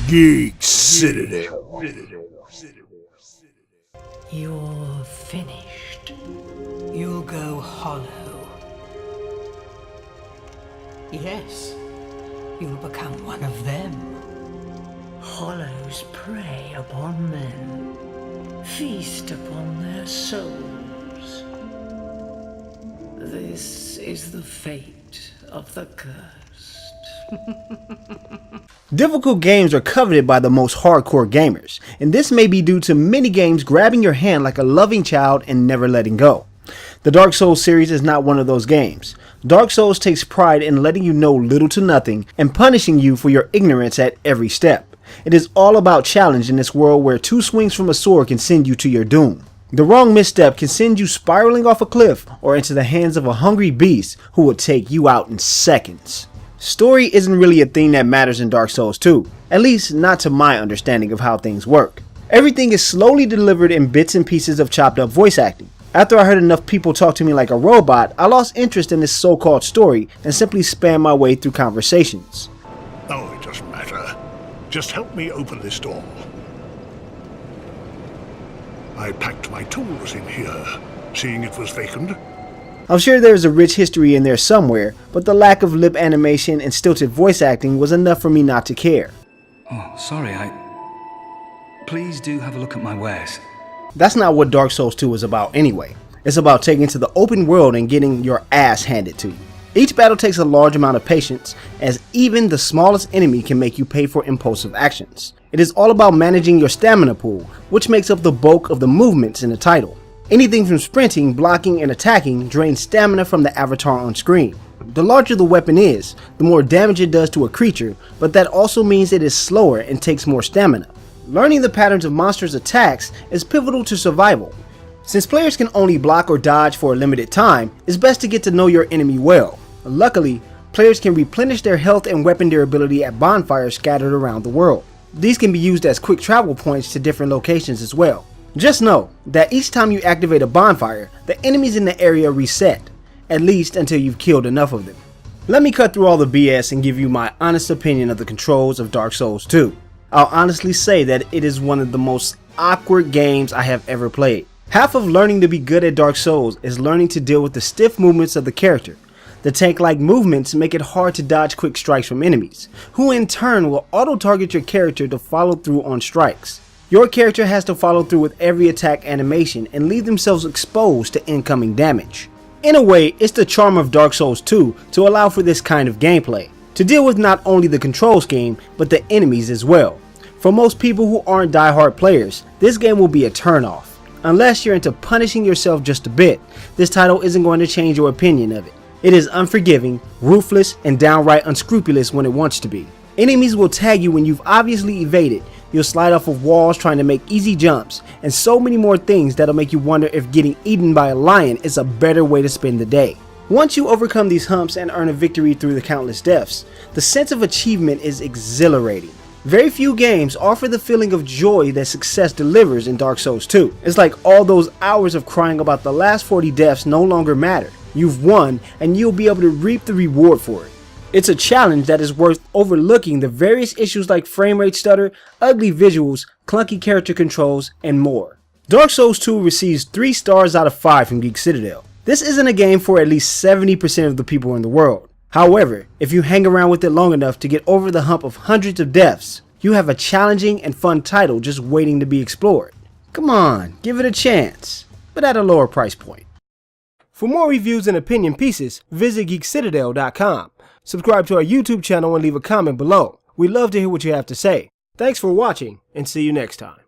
Geek Citadel. You're finished. You'll go hollow. Yes, you'll become one of them. Hollows prey upon men, feast upon their souls. This is the fate of the cursed. Difficult games are coveted by the most hardcore gamers, and this may be due to many games grabbing your hand like a loving child and never letting go. The Dark Souls series is not one of those games. Dark Souls takes pride in letting you know little to nothing and punishing you for your ignorance at every step. It is all about challenge in this world where 2 swings from a sword can send you to your doom. The wrong misstep can send you spiraling off a cliff or into the hands of a hungry beast who will take you out in seconds. Story isn't really a thing that matters in Dark Souls 2, at least not to my understanding of how things work. Everything is slowly delivered in bits and pieces of chopped up voice acting. After I heard enough people talk to me like a robot, I lost interest in this so-called story and simply spammed my way through conversations. Oh, it doesn't matter. Just help me open this door. I packed my tools in here, seeing it was vacant. I'm sure there is a rich history in there somewhere, but the lack of lip animation and stilted voice acting was enough for me not to care. Oh, sorry, Please do have a look at my wares. That's not what Dark Souls 2 is about anyway. It's about taking to the open world and getting your ass handed to you. Each battle takes a large amount of patience, as even the smallest enemy can make you pay for impulsive actions. It is all about managing your stamina pool, which makes up the bulk of the movements in the title. Anything from sprinting, blocking, and attacking drains stamina from the avatar on screen. The larger the weapon is, the more damage it does to a creature, but that also means it is slower and takes more stamina. Learning the patterns of monsters' attacks is pivotal to survival. Since players can only block or dodge for a limited time, it's best to get to know your enemy well. Luckily, players can replenish their health and weapon durability at bonfires scattered around the world. These can be used as quick travel points to different locations as well. Just know that each time you activate a bonfire, the enemies in the area reset, at least until you've killed enough of them. Let me cut through all the BS and give you my honest opinion of the controls of Dark Souls 2. I'll honestly say that it is one of the most awkward games I have ever played. Half of learning to be good at Dark Souls is learning to deal with the stiff movements of the character. The tank-like movements make it hard to dodge quick strikes from enemies, who in turn will auto-target your character to follow through on strikes. Your character has to follow through with every attack animation and leave themselves exposed to incoming damage. In a way, it's the charm of Dark Souls 2 to allow for this kind of gameplay, to deal with not only the control scheme, but the enemies as well. For most people who aren't die-hard players, this game will be a turn-off. Unless you're into punishing yourself just a bit, this title isn't going to change your opinion of it. It is unforgiving, ruthless, and downright unscrupulous when it wants to be. Enemies will tag you when you've obviously evaded. You'll slide off of walls trying to make easy jumps, and so many more things that'll make you wonder if getting eaten by a lion is a better way to spend the day. Once you overcome these humps and earn a victory through the countless deaths, the sense of achievement is exhilarating. Very few games offer the feeling of joy that success delivers in Dark Souls 2. It's like all those hours of crying about the last 40 deaths no longer matter. You've won, and you'll be able to reap the reward for it. It's a challenge that is worth overlooking the various issues like frame rate stutter, ugly visuals, clunky character controls, and more. Dark Souls 2 receives 3 stars out of 5 from Geek Citadel. This isn't a game for at least 70% of the people in the world. However, if you hang around with it long enough to get over the hump of hundreds of deaths, you have a challenging and fun title just waiting to be explored. Come on, give it a chance, but at a lower price point. For more reviews and opinion pieces, visit geekcitadel.com. Subscribe to our YouTube channel and leave a comment below. We'd love to hear what you have to say. Thanks for watching, and see you next time.